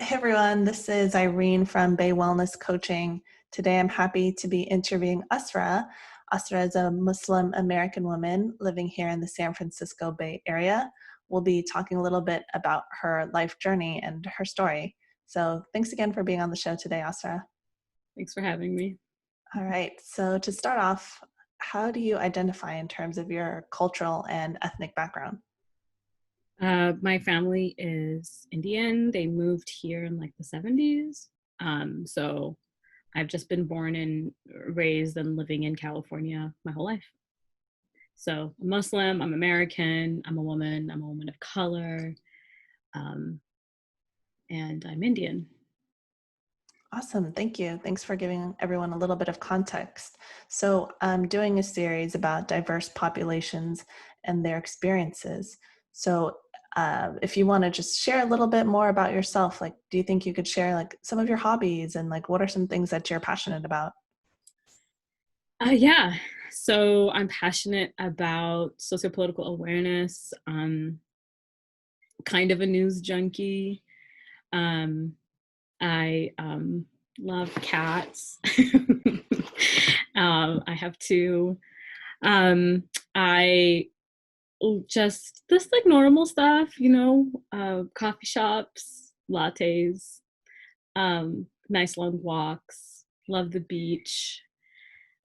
Hey everyone, this is Irene from Bay Wellness Coaching. Today I'm happy to be interviewing Asra. Asra is a Muslim American woman living here in the San Francisco Bay Area. We'll be talking a little bit about her life journey and her story. So thanks again for being on the show today, Asra. Thanks for having me. All right, so to start off, how do you identify in terms of your cultural and ethnic background? My family is Indian. They moved here in like the 70s. So I've just been born and raised and living in California my whole life. So I'm Muslim, I'm American, I'm a woman of color, um, and I'm Indian. Awesome. Thank you. Thanks for giving everyone a little bit of context. So, I'm doing a series about diverse populations and their experiences. So, if you want to just share a little bit more about yourself, like, do you think you could share like some of your hobbies and like what are some things that you're passionate about? Yeah, so I'm passionate about sociopolitical awareness, kind of a news junkie. Um, I love cats. I have two. Um, I just this like normal stuff, coffee shops, lattes, nice long walks. Love the beach.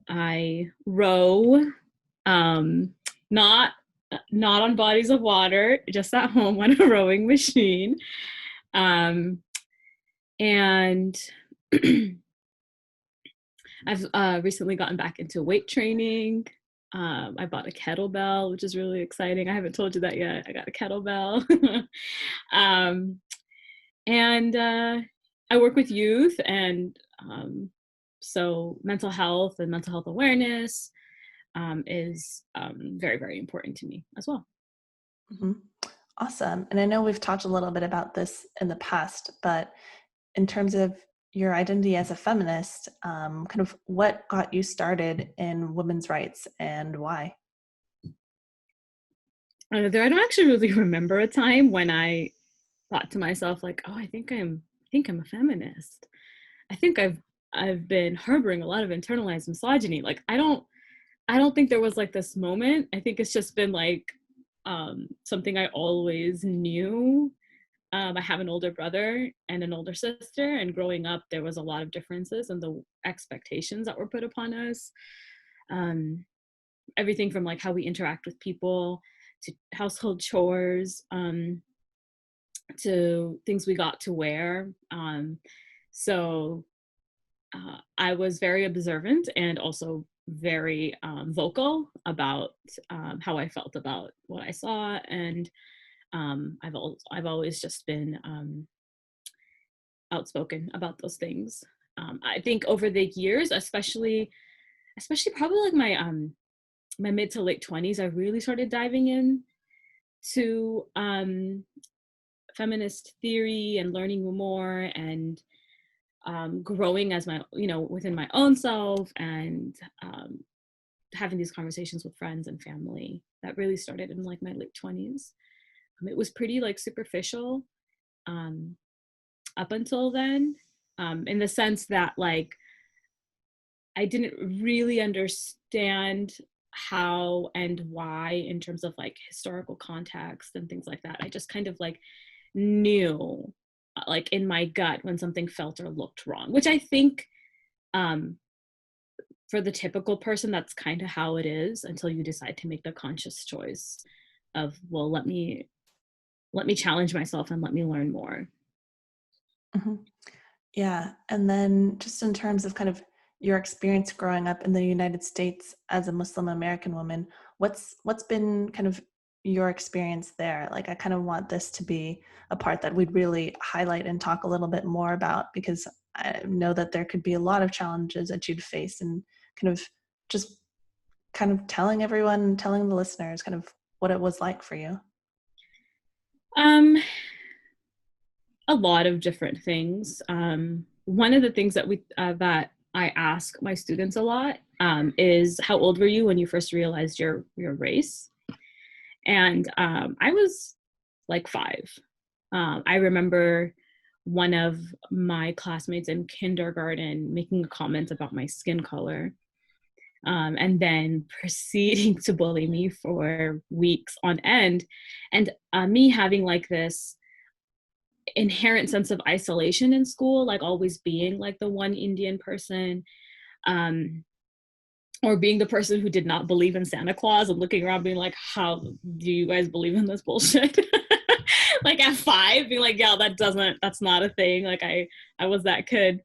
I row, um, not not on bodies of water, just at home on a rowing machine. Um, and I've recently gotten back into weight training. I bought a kettlebell, which is really exciting. I haven't told you that yet. I got a kettlebell. um, and I work with youth, and so mental health and mental health awareness is very, very important to me as well. Mhm. Awesome. And I know we've talked a little bit about this in the past, but in terms of your identity as a feminist, kind of what got you started in women's rights and why? I don't actually really remember a time when I thought to myself like, oh, I think I'm a feminist. I think I've been harboring a lot of internalized misogyny. Like I don't think there was like this moment. I think it's just been like something I always knew. I have an older brother and an older sister, and growing up, there was a lot of differences in the expectations that were put upon us. Um, Everything from like how we interact with people to household chores, to things we got to wear. So I was very observant and also very vocal about how I felt about what I saw, and I've always just been outspoken about those things. I think over the years, especially probably like my mid to late 20s, I really started diving in to feminist theory and learning more and growing as my within my own self, and having these conversations with friends and family. That really started in like my late 20s. It was pretty like superficial um, up until then, in the sense that like I didn't really understand how and why in terms of like historical context and things like that. I just kind of like knew like in my gut when something felt or looked wrong, which I think um for the typical person that's kind of how it is until you decide to make the conscious choice of, well, let me challenge myself and let me learn more. Mhm. Yeah. And then just in terms of kind of your experience growing up in the United States as a Muslim American woman, what's been kind of your experience there? Like I kind of want this to be a part that we'd really highlight and talk a little bit more about because I know that there could be a lot of challenges that you'd face and kind of just kind of telling everyone, telling the listeners kind of what it was like for you. um a lot of different things. One of the things that I ask my students a lot is, how old were you when you first realized your race? And I was like 5. I remember one of my classmates in kindergarten making a comment about my skin color, and then proceeding to bully me for weeks on end. And me having like this inherent sense of isolation in school, like always being like the one Indian person, um, or being the person who did not believe in Santa Claus and looking around being like, how do you guys believe in this bullshit? Like at 5, being like, yeah, that's not a thing. Like I was that kid.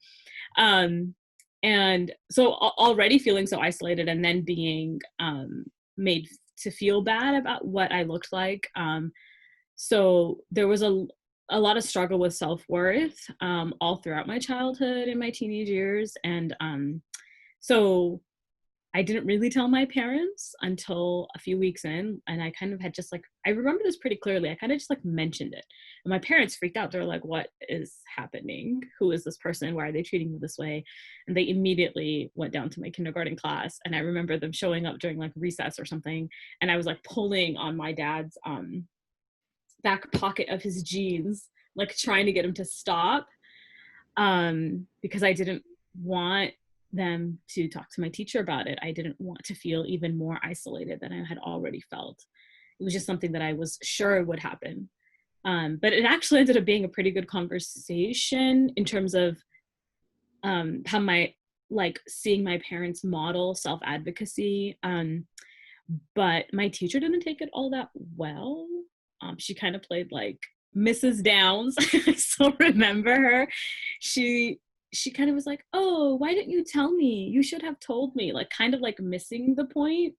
Um, and so already feeling so isolated, and then being made to feel bad about what I looked like. So there was a lot of struggle with self-worth all throughout my childhood and my teenage years. And so I didn't really tell my parents until a few weeks in, and I kind of had just like, I remember this pretty clearly. I kind of just like mentioned it, and my parents freaked out. They're like, "What is happening? Who is this person? Why are they treating you this way?" And they immediately went down to my kindergarten class, and I remember them showing up during like recess or something, and I was like pulling on my dad's back pocket of his jeans, like trying to get him to stop, because I didn't want them to talk to my teacher about it. I didn't want to feel even more isolated than I had already felt. It was just something that I was sure would happen. But it actually ended up being a pretty good conversation in terms of how my, like, seeing my parents model self advocacy. But my teacher didn't take it all that well. She kind of played like Mrs. Downs. I still remember her. She she kind of was like, "Oh, why didn't you tell me? You should have told me." Like kind of like missing the point,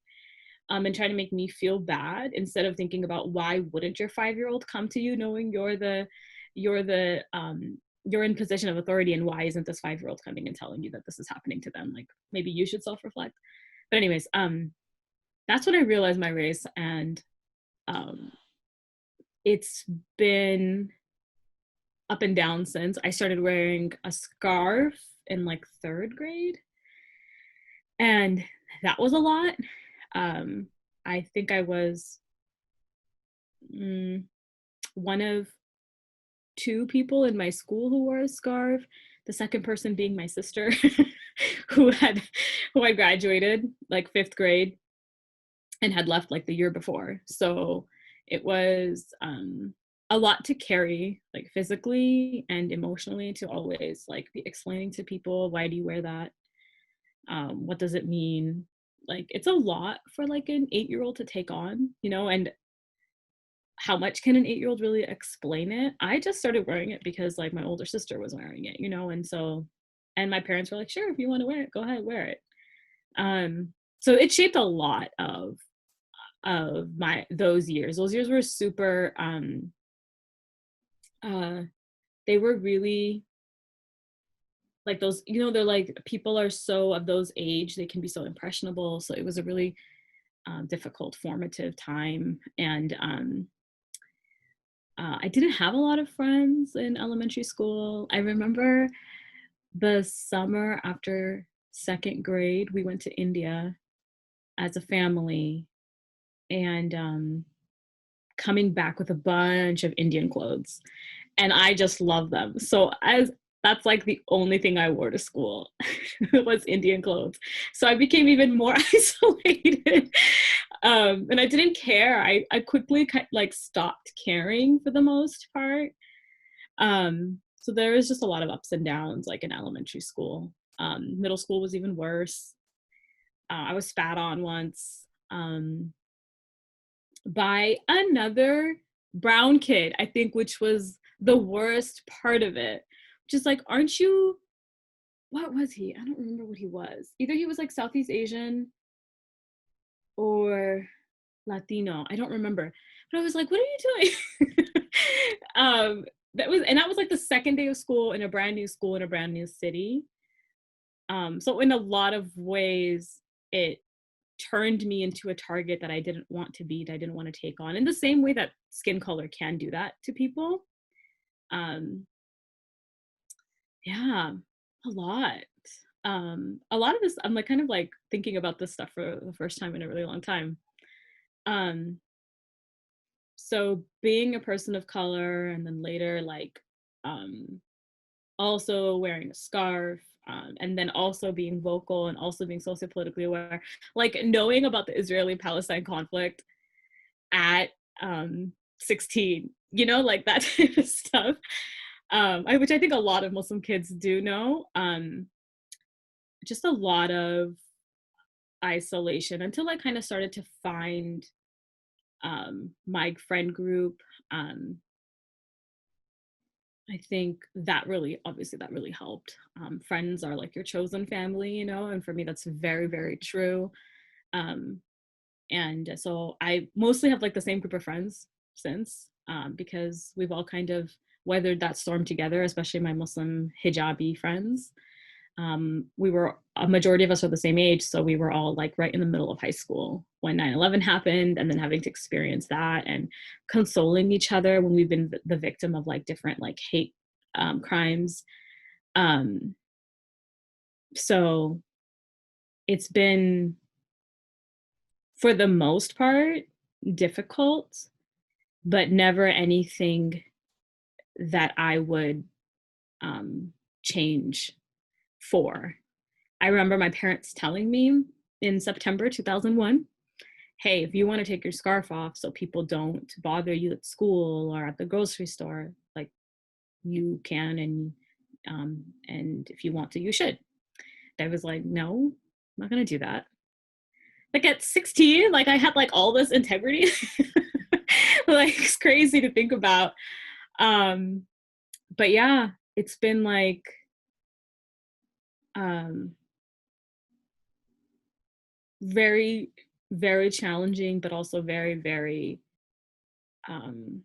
and trying to make me feel bad instead of thinking about why wouldn't your 5-year-old come to you knowing you're in position of authority, and why isn't this 5-year-old coming and telling you that this is happening to them? Like maybe you should self-reflect. But anyways, that's when I realized my race, and um, it's been up and down since. I started wearing a scarf in like 3rd grade, and that was a lot. Um, I think I was one of 2 people in my school who wore a scarf. The second person being my sister, who had who I graduated like 5th grade and had left like the year before. So it was a lot to carry, like physically and emotionally, to always like be explaining to people, why do you wear that? What does it mean? Like it's a lot for like an 8-year-old to take on, and how much can an 8-year-old really explain it? I just started wearing it because like my older sister was wearing it, and so, and my parents were like, sure, if you want to wear it, go ahead, wear it. So it shaped a lot of my those years. Those years were super uh they were really like those, they're like, people are so of those age, they can be so impressionable. So it was a really difficult formative time. And I didn't have a lot of friends in elementary school. I remember the summer after 2nd grade, we went to India as a family, and coming back with a bunch of Indian clothes, and I just love them. So as that's like the only thing I wore to school was Indian clothes. So I became even more isolated. And I didn't care. I quickly like stopped caring for the most part. So there was just a lot of ups and downs like in elementary school. Middle school was even worse. I was spat on once. By another brown kid, I think, which was the worst part of it. Just like, aren't you, what was he? I don't remember what he was. Either he was like Southeast Asian or Latino. I don't remember. But I was like, what are you doing? That was like the 2nd day of school in a brand new school in a brand new city. So in a lot of ways, it turned me into a target that I didn't want to be, that I didn't want to take on, in the same way that skin color can do that to people. Um, yeah, a lot. A lot of this, I'm like kind of like thinking about this stuff for the first time in a really long time. Um, so being a person of color, and then later like also wearing a scarf, and then also being vocal and also being sociopolitically aware, like knowing about the Israeli-Palestine conflict at 16, you know, like that type of stuff, which I think a lot of Muslim kids do know. Just a lot of isolation until I kind of started to find my friend group. I think that really, obviously, that really helped. Friends are like your chosen family, you know, and for me, that's very, very true. Um, and so I mostly have like the same group of friends since, because we've all kind of weathered that storm together, especially my Muslim hijabi friends. We were, a majority of us are the same age, so we were all like right in the middle of high school when 9/11 happened, and then having to experience that and consoling each other when we've been the victim of like different like hate crimes. um, so it's been, for the most part, difficult, but never anything that I would change for. I remember my parents telling me in September 2001, hey, if you want to take your scarf off so people don't bother you at school or at the grocery store, like, you can, and if you want to, you should. I was like, no, I'm not gonna do that. Like at 16, like I had like all this integrity. Like it's crazy to think about. Um, but yeah, it's been like um very, very challenging, but also very, very um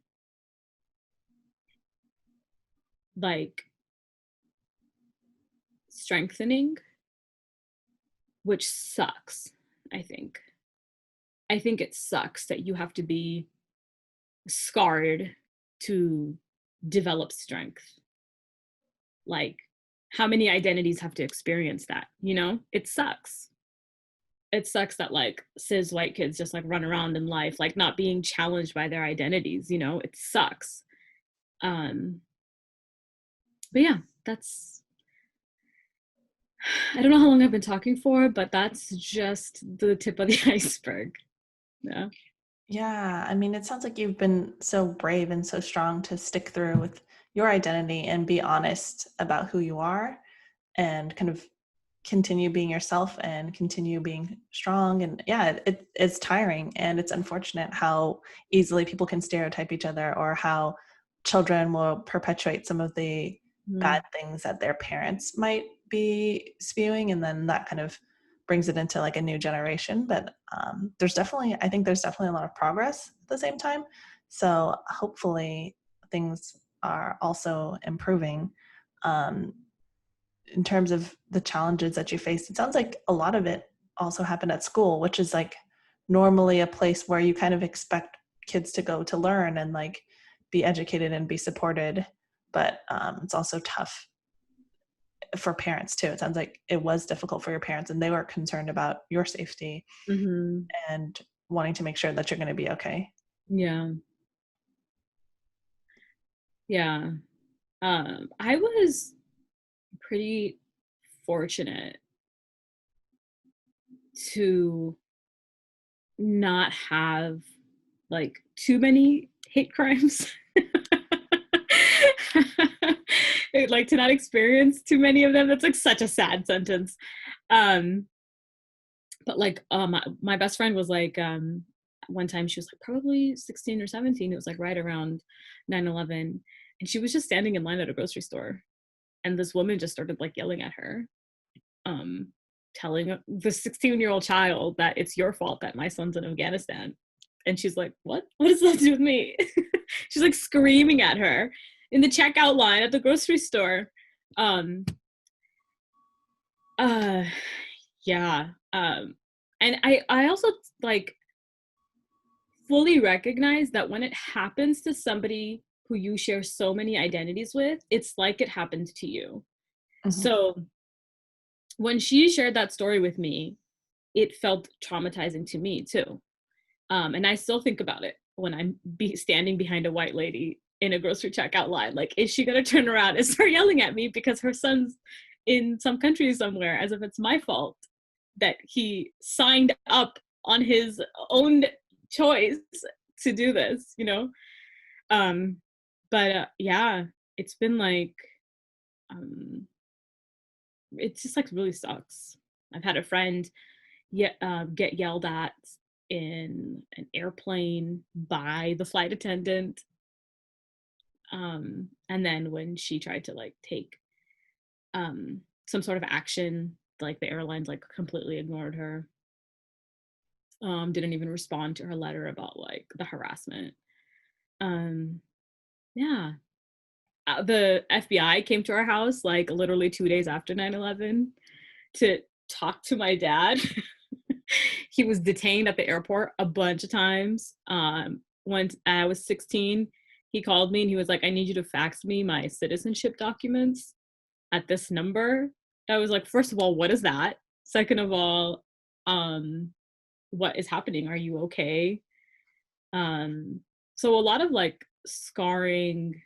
like strengthening, which sucks. I think. I think it sucks that you have to be scarred to develop strength. Like, how many identities have to experience that? You know, it sucks. It sucks that like cis white kids just like run around in life like not being challenged by their identities. You know, it sucks. Um, but yeah, that's, I don't know how long I've been talking for, but that's just the tip of the iceberg. Yeah. Yeah, I mean, it sounds like you've been so brave and so strong to stick through with your identity and be honest about who you are and kind of continue being yourself and continue being strong. And yeah, it's tiring and it's unfortunate how easily people can stereotype each other or how children will perpetuate some of the Mm-hmm. bad things that their parents might be spewing. And then that kind of brings it into like a new generation. But I think there's definitely a lot of progress at the same time. So hopefully things are also improving. Um, in terms of the challenges that you faced, it sounds like a lot of it also happened at school, which is like normally a place where you kind of expect kids to go to learn and like be educated and be supported. But it's also tough for parents too. It sounds like it was difficult for your parents and they were concerned about your safety Mm-hmm. and wanting to make sure that you're going to be okay. Yeah. Yeah. I was pretty fortunate to not have like too many hate crimes. Like to not experience too many of them. That's like such a sad sentence. Um, but like my best friend was like one time she was like probably 16 or 17. It was like right around 9/11, and she was just standing in line at a grocery store, and this woman just started like yelling at her, um, telling the 16-year-old child that it's your fault that my son's in Afghanistan. And she's like, what does that to do with me? She's like screaming at her in the checkout line at the grocery store. um uh yeah. And I also like fully recognize that when it happens to somebody who you share so many identities with, it's like it happened to you. Mm-hmm. So when she shared that story with me, it felt traumatizing to me too. And I still think about it when I'm standing behind a white lady in a grocery checkout line. Like, is she gonna turn around and start yelling at me because her son's in some country somewhere, as if it's my fault that he signed up on his own choice to do this, you know? Um, but yeah, it's been like, um, it's just like really sucks. I've had a friend get yelled at in an airplane by the flight attendant. And then when she tried to like take some sort of action, like the airlines like completely ignored her. Didn't even respond to her letter about like the harassment. Um, yeah, the FBI came to our house like literally 2 days after 9/11 to talk to my dad. He was detained at the airport a bunch of times. When I was 16, he called me and he was like, I need you to fax me my citizenship documents at this number. I was like, first of all, what is that? Second of all, what is happening? Are you okay? Um, so a lot of like scarring,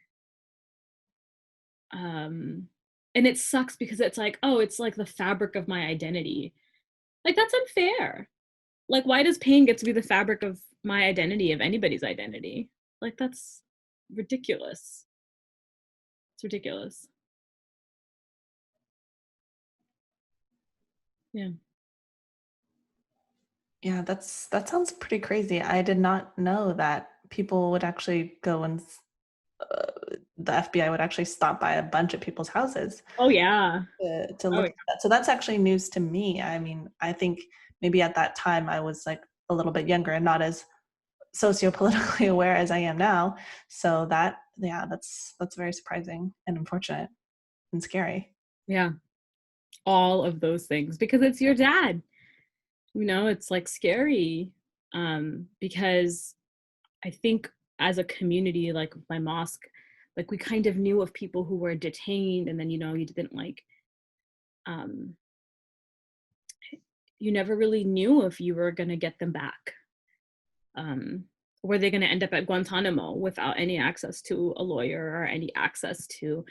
and it sucks because it's like, oh, it's like the fabric of my identity. Like, that's unfair. Like, why does pain get to be the fabric of my identity, of anybody's identity? Like, that's ridiculous. It's ridiculous. Yeah. Yeah, that sounds pretty crazy. I did not know that people would actually go and the FBI would actually stop by a bunch of people's houses Oh yeah. to Oh look yeah. at that. So that's actually news to me. I mean, I think maybe at that time I was like a little bit younger and not as sociopolitically aware as I am now. So that, yeah, that's very surprising and unfortunate and scary. Yeah. All of those things because it's your dad. You know, it's like scary. Because I think as a community, like my mosque, like we kind of knew of people who were detained and then, you know, you didn't like, um, you never really knew if you were going to get them back. Um, were they going to end up at Guantanamo without any access to a lawyer or any access to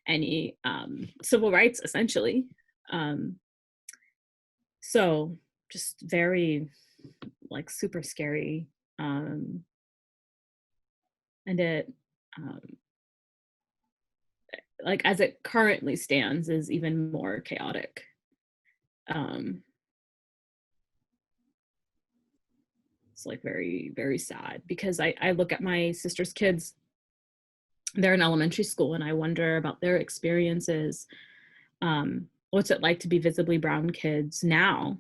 any civil rights, essentially? Um, so just very like super scary. Um, and it, um, like as it currently stands, is even more chaotic. Um, it's like very, very sad because I look at my sister's kids, they're in elementary school, and I wonder about their experiences. What's it like to be visibly brown kids now?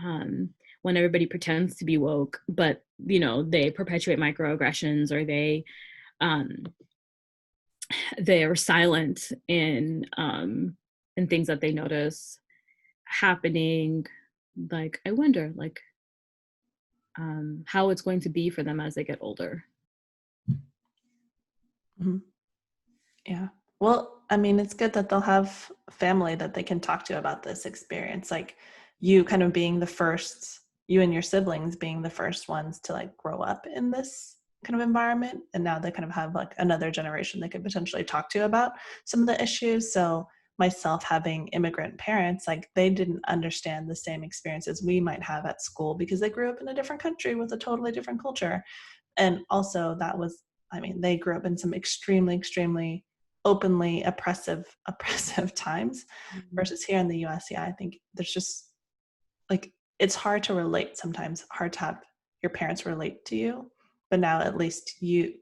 Um, when everybody pretends to be woke, but you know they perpetuate microaggressions, or um, they are silent in things that they notice happening. Like I wonder, like how it's going to be for them as they get older. Mhm. Yeah. Well, I mean, it's good that they'll have family that they can talk to about this experience. Like you kind of being the first, you and your siblings being the first ones to like grow up in this kind of environment. And now they kind of have like another generation they could potentially talk to about some of the issues. So myself having immigrant parents, like they didn't understand the same experiences we might have at school because they grew up in a different country with a totally different culture. And also that was, I mean, they grew up in some extremely openly oppressive times Mhm. versus here in the US. Yeah, I think there's just like it's hard to relate sometimes, hard to have your parents relate to you, but now at least you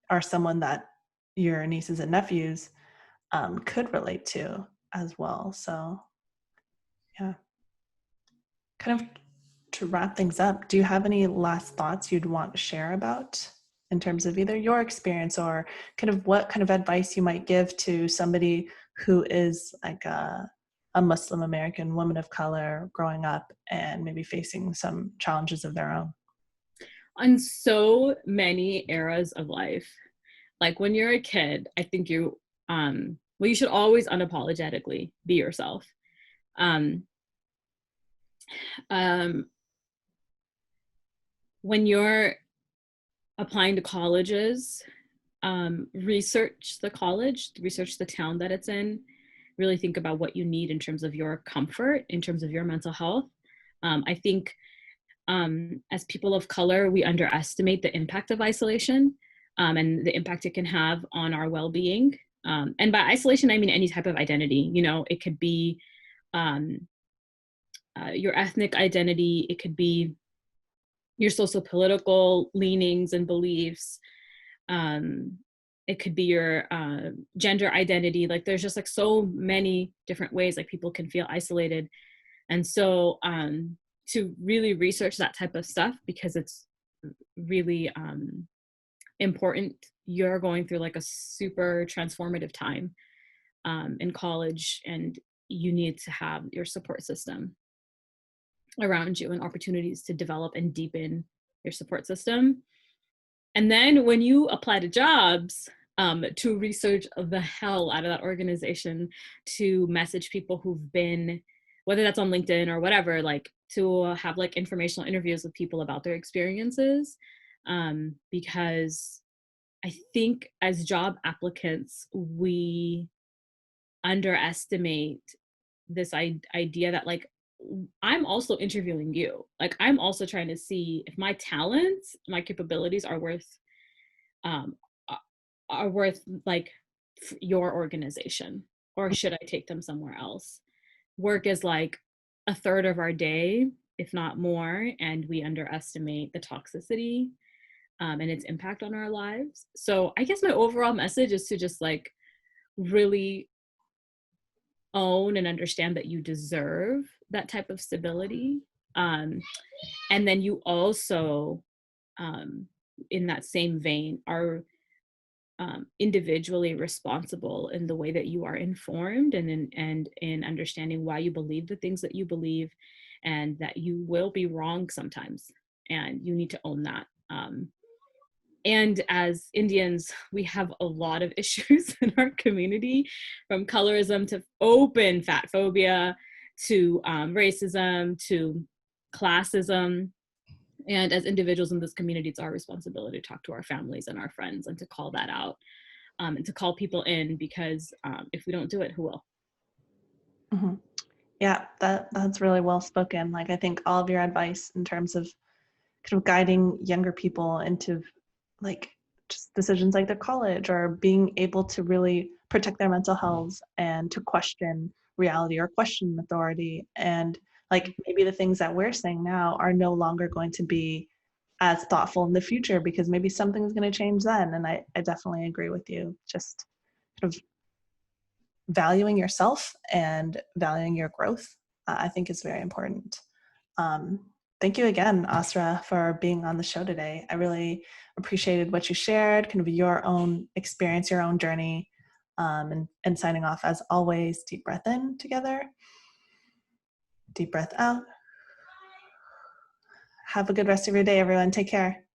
are someone that your nieces and nephews could relate to as well. So yeah, kind of to wrap things up, do you have any last thoughts you'd want to share about in terms of either your experience or kind of what kind of advice you might give to somebody who is like a Muslim American woman of color growing up and maybe facing some challenges of their own? On so many eras of life, like when you're a kid, I think well, you should always unapologetically be yourself. um um when you're applying to colleges, research the college, research the town that it's in, really think about what you need in terms of your comfort, in terms of your mental health. I think as people of color, we underestimate the impact of isolation and the impact it can have on our well-being. And by isolation, I mean any type of identity. You know, it could be um, your ethnic identity, it could be your social political leanings and beliefs. Um, it could be your gender identity. Like there's just like so many different ways like people can feel isolated. And so to really research that type of stuff, because it's really important. You're going through like a super transformative time in college, and you need to have your support system around you and opportunities to develop and deepen your support system. And then when you apply to jobs, to research the hell out of that organization, to message people who've been, whether that's on LinkedIn or whatever, like to have like informational interviews with people about their experiences. Because I think as job applicants, we underestimate this idea that like I'm also interviewing you. Like I'm also trying to see if my talents, my capabilities um, are worth like your organization, or should I take them somewhere else? Work is like a third of our day, if not more, and we underestimate the toxicity and its impact on our lives. So I guess my overall message is to just like really own and understand that you deserve that type of stability. And then you also, in that same vein, are individually responsible in the way that you are informed and in understanding why you believe the things that you believe, and that you will be wrong sometimes, and you need to own that. And as Indians, we have a lot of issues in our community, from colorism to open fat phobia to racism to classism. And as individuals in this community, it's our responsibility to talk to our families and our friends and to call that out, and to call people in, because if we don't do it, who will? Mm-hmm. Yeah, that's really well spoken. Like I think all of your advice in terms of kind of guiding younger people into like just decisions like their college or being able to really protect their mental health and to question reality or question authority, and like maybe the things that we're saying now are no longer going to be as thoughtful in the future because maybe something's going to change then. And I definitely agree with you. Just kind of valuing yourself and valuing your growth, I think is very important. Um, Thank you again, Asra, for being on the show today. I really appreciated what you shared, kind of your own experience, your own journey, and signing off as always, deep breath in together, deep breath out. Have a good rest of your day, everyone. Take care.